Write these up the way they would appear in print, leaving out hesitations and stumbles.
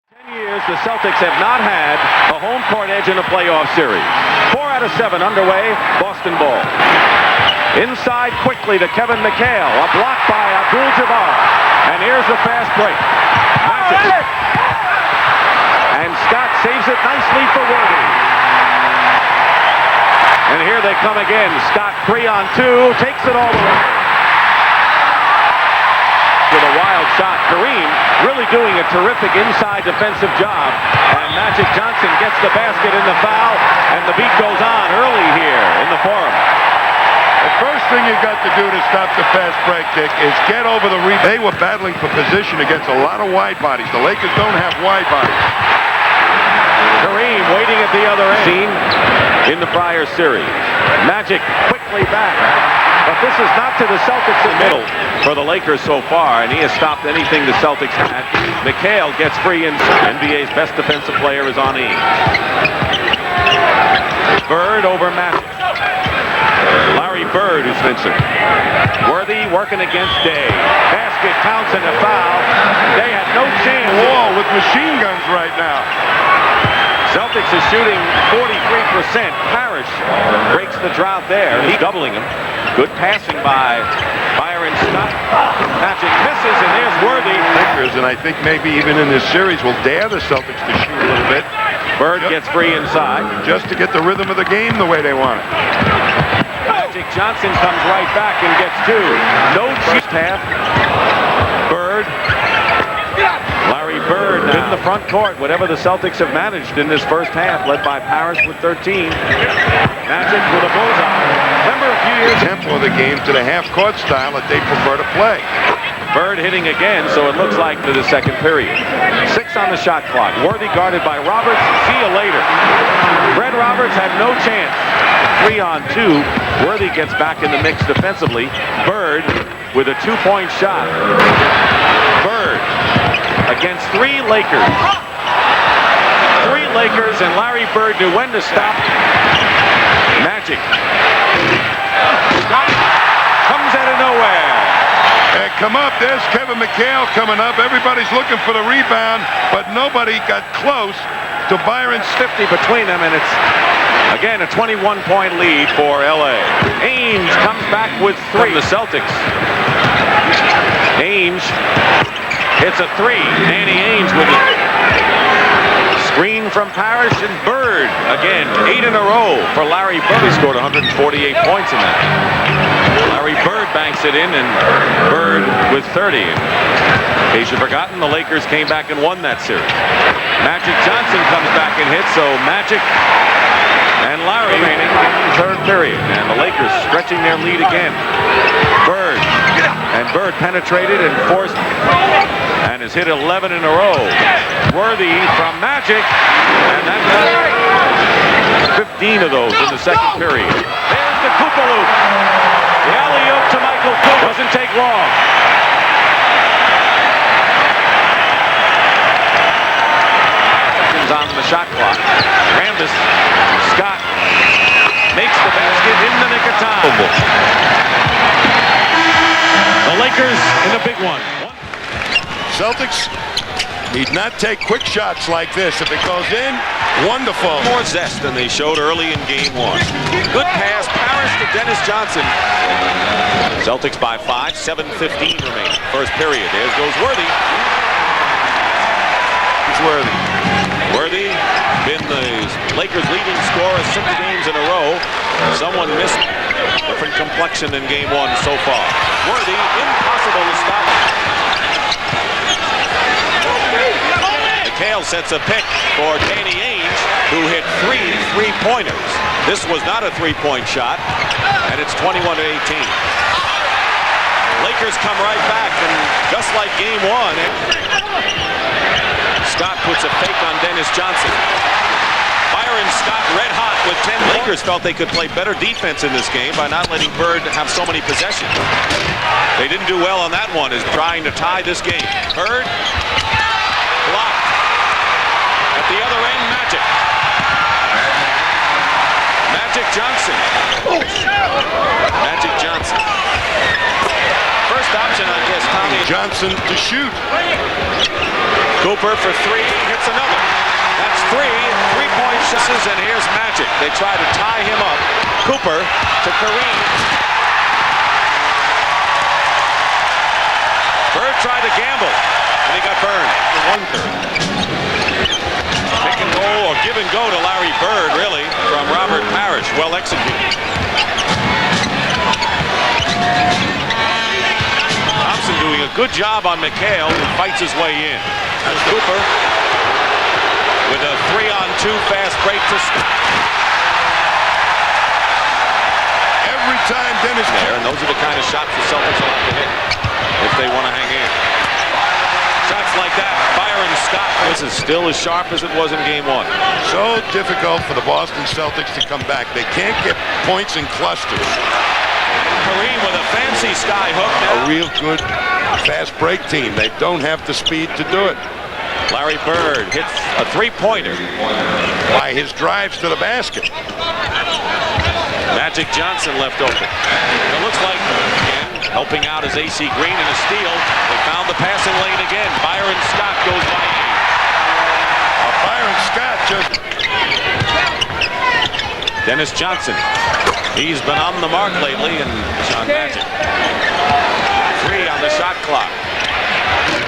10 years, the Celtics have not had a home court edge in a playoff series. 4 out of 7 underway, Boston ball. Inside quickly to Kevin McHale, a block by Abdul-Jabbar. And here's the fast break. Magic. And Scott saves it nicely for Worthy. And here they come again. Scott 3 on 2, takes it all the way. With a wild shot, Kareem really doing a terrific inside defensive job. And Magic Johnson gets the basket in the foul, and the beat goes on early here in the Forum. The first thing you got to do to stop the fast break, Dick, is get over the rebound. They were battling for position against a lot of wide bodies. The Lakers don't have wide bodies. Kareem waiting at the other end. Seen in the prior series. Magic quickly back. But this is not to the Celtics in the middle for the Lakers so far, and he has stopped anything the Celtics had. McHale gets free, and NBA's best defensive player is on Ainge. Bird over Magic. Larry Bird, who's Vincent. Worthy working against Day. Basket counts and a foul. Day had no chance. Wall with machine guns right now. Celtics is shooting 43%. Parrish breaks the drought there. He's doubling him. Good passing by Byron Scott. Magic misses, and there's Worthy. And I think maybe even in this series will dare the Celtics to shoot a little bit. Bird gets free inside. Just to get the rhythm of the game the way they want it. Magic Johnson comes right back and gets 2. No first half. Bird. Larry Bird now in the front court, whatever the Celtics have managed in this first half, led by Parrish with 13. Magic with a bullseye. Remember a few years tempo of the game to the half-court style that they prefer to play. Bird hitting again, so it looks like to the second period. 6 on the shot clock. Worthy guarded by Roberts. See you later. Fred Roberts had no chance. 3 on 2. Worthy gets back in the mix defensively. Bird with a 2-point shot. Bird against 3 Lakers. 3 Lakers, and Larry Bird knew when to stop. Magic. Scott comes out of nowhere. And come up, there's Kevin McHale coming up. Everybody's looking for the rebound, but nobody got close to Byron's 50 between them, and it's, again, a 21-point lead for L.A. Ainge comes back with 3 from the Celtics. Ainge hits a 3. Danny Ainge with it. Screen from Parrish, and Bird again. 8 in a row for Larry Bird. He scored 148 points in that. Larry Bird banks it in, and Bird with 30. In case you've forgotten, the Lakers came back and won that series. Magic Johnson comes back and hits, so Magic and Larry remaining in the third period. And the Lakers stretching their lead again. Bird. And Bird penetrated and forced and has hit 11 in a row. Worthy from Magic. And that's 15 of those in the second period. There's the Koopaloop. The alley-oop to Michael Cook. Doesn't take long. On the shot clock. Rambis. Scott makes the basket in the nick of time. The Lakers in a big one. Celtics need not take quick shots like this. If it goes in, wonderful. More zest than they showed early in game 1. Good pass, Parrish to Dennis Johnson. Celtics by 5, 7:15 remaining. First period. There goes Worthy. Here's Worthy. Worthy been the Lakers' leading scorer 6 games in a row. Someone missed. Different complexion in game 1 so far. Worthy, impossible to stop. McHale sets a pick for Danny Ainge, who hit 3 3-pointers. This was not a 3-point shot, and it's 21-18. Lakers come right back, and just like game 1, Scott puts a fake on Dennis Johnson. Byron Scott red hot with 10. Lakers felt they could play better defense in this game by not letting Bird have so many possessions. They didn't do well on that one, is trying to tie this game. Bird blocked. At the other end, Magic. Magic Johnson. Magic Johnson. First option, I guess, Tommy Johnson to shoot. Cooper for three, hits another. That's three-point shots, and here's Magic. They try to tie him up. Cooper to Kareem. Bird tried to gamble, and he got burned for 1/3. Pick and roll or give and go to Larry Bird, really, from Robert Parrish. Well executed. Thompson doing a good job on McHale, who fights his way in. There's Cooper with a 3-on-2 fast break to stop. Every time Dennis There, and those are the kind of shots the Celtics will have to hit if they want to hang in. Shots like that, Byron Scott. This is still as sharp as it was in Game 1. So difficult for the Boston Celtics to come back. They can't get points in clusters. Kareem with a fancy sky hook now. A real good fast break team. They don't have the speed to do it. Larry Bird hits a three-pointer By his drives to the basket. Magic Johnson left open. It looks like, again, helping out is A.C. Green in a steal. They found the passing lane again. Byron Scott goes by 8. Byron Scott just... Dennis Johnson. He's been on the mark lately, and John Magic. 3 on the shot clock.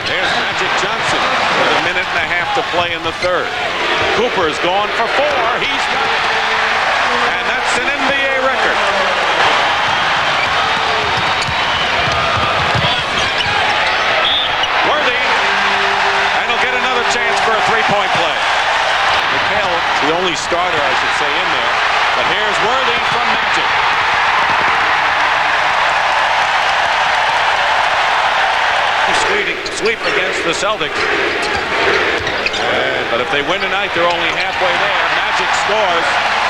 There's Magic Johnson with a minute and a half to play in the third. Cooper's gone for 4. He's got it. And that's an NBA record. Worthy. And he'll get another chance for a three-point play. McHale, the only starter, I should say, in there. But here's Worthy from Magic. Sweep against the Celtics. But if they win tonight, they're only halfway there. Magic scores.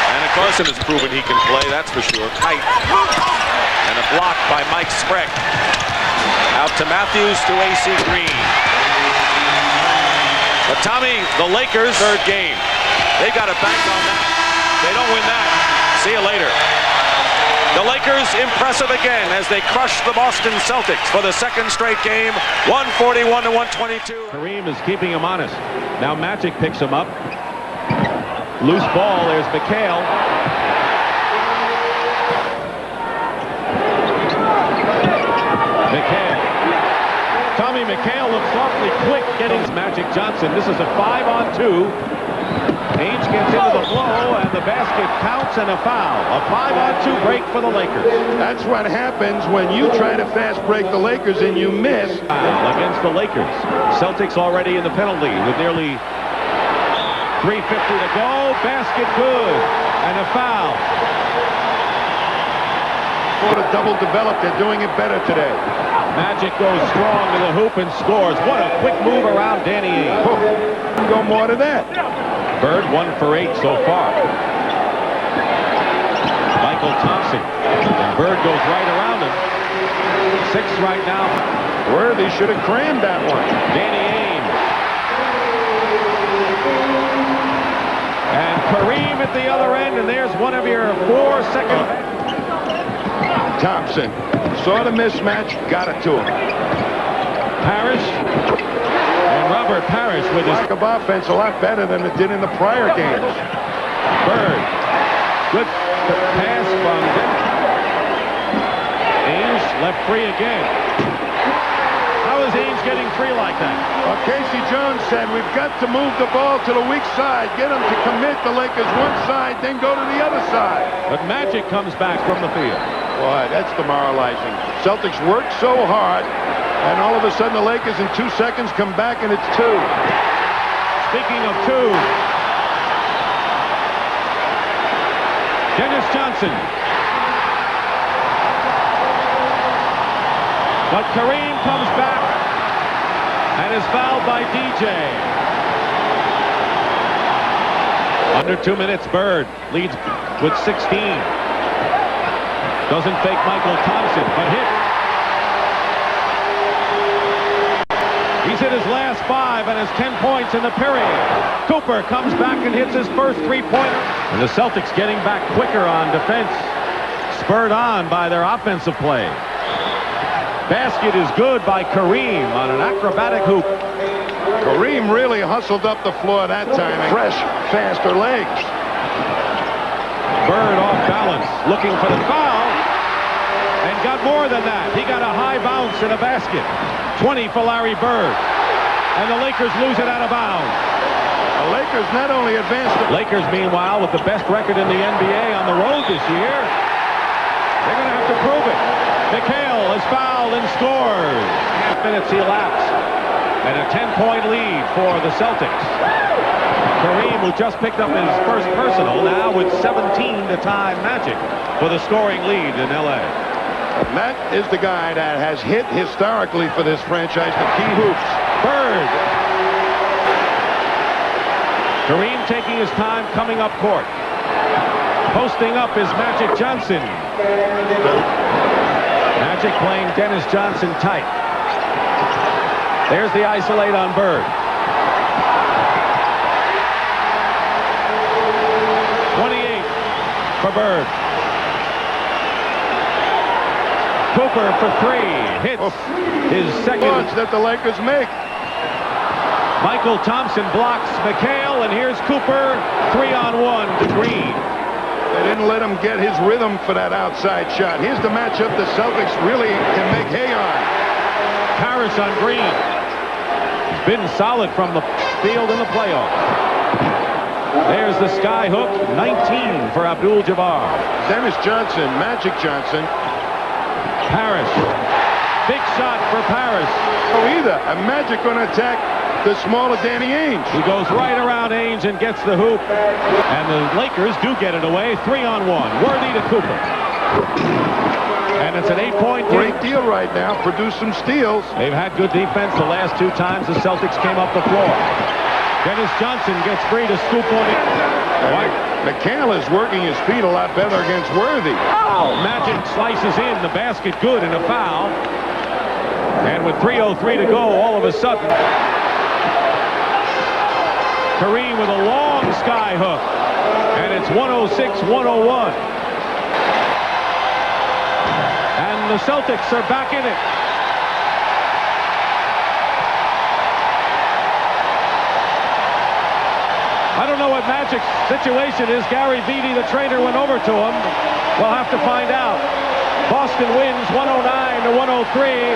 And of course, has proven he can play, that's for sure. Kite. And a block by Mike Spreck. Out to Matthews to A.C. Green. But Tommy, the Lakers' third game. They've got to bank on that. They don't win that. See you later. The Lakers impressive again as they crush the Boston Celtics for the second straight game, 141-122. Kareem is keeping him honest. Now Magic picks him up. Loose ball, there's McHale. Tommy McHale looks awfully quick getting Magic Johnson. This is a 5-on-2. Ainge gets into the flow, and the basket counts, and a foul. A 5-on-2 break for the Lakers. That's what happens when you try to fast break the Lakers and you miss. Foul against the Lakers. Celtics already in the penalty with nearly 3:50 to go. Basket good, and a foul. For the double developed, they're doing it better today. Magic goes strong to the hoop and scores. What a quick move around Danny Ainge. Go more to that. Bird 1 for 8 so far. Michael Thompson. And Bird goes right around him. 6 right now. Worthy should have crammed that one. Danny Ainge. And Kareem at the other end, and there's one of your 4-second. Thompson saw the mismatch, got it to him. Parrish. And Robert Parrish with his lack of offense a lot better than it did in the prior games. Bird. Good pass from Ainge, left free again. How is Ainge getting free like that? Well, Casey Jones said we've got to move the ball to the weak side, get them to commit the Lakers one side, then go to the other side. But Magic comes back from the field. Boy, that's demoralizing. Celtics work so hard, and all of a sudden the Lakers in 2 seconds come back and it's 2. Speaking of 2, Dennis Johnson. But Kareem comes back and is fouled by DJ. Under 2 minutes, Bird leads with 16. Doesn't fake Michael Thompson, but hit. He's hit his last 5 and has 10 points in the period. Cooper comes back and hits his first 3-pointer. And the Celtics getting back quicker on defense, spurred on by their offensive play. Basket is good by Kareem on an acrobatic hoop. Kareem really hustled up the floor that time. Fresh, faster legs. Bird off balance, looking for the foul, and got more than that. He got a high bounce in a basket. 20 for Larry Bird, and the Lakers lose it out of bounds. The Lakers not only advanced. Lakers, meanwhile, with the best record in the NBA on the road this year, they're going to have to prove it. McHale is fouled and scores. 5 minutes elapsed, and a 10-point lead for the Celtics. Kareem, who just picked up his first personal, now with 17 to tie Magic for the scoring lead in L.A. And that is the guy that has hit historically for this franchise the key hoops. Bird. Kareem taking his time coming up court. Posting up is Magic Johnson. Magic playing Dennis Johnson tight. There's the isolate on Bird. 28 for Bird. Cooper for 3. Hits his second. Launch that the Lakers make. Michael Thompson blocks McHale, and here's Cooper. 3-on-1 to Green. They didn't let him get his rhythm for that outside shot. Here's the matchup the Celtics really can make hay on. Harris on Green. He's been solid from the field in the playoffs. There's the sky hook. 19 for Abdul-Jabbar. Dennis Johnson, Magic Johnson. Paris. Big shot for Paris. Oh, either. A Magic going to attack the smaller Danny Ainge. He goes right around Ainge and gets the hoop. And the Lakers do get it away. 3-on-1. Worthy to Cooper. And it's an 8-point Great deal right now. Produce some steals. They've had good defense the last 2 times the Celtics came up the floor. Dennis Johnson gets free to scoop one in. McHale is working his feet a lot better against Worthy. Oh, Magic slices in the basket, good, and a foul. And with 3:03 to go, all of a sudden, Kareem with a long sky hook. And it's 106-101. And the Celtics are back in it. I don't know what Magic's situation is. Gary Vitti, the trainer, went over to him. We'll have to find out. Boston wins 109-103.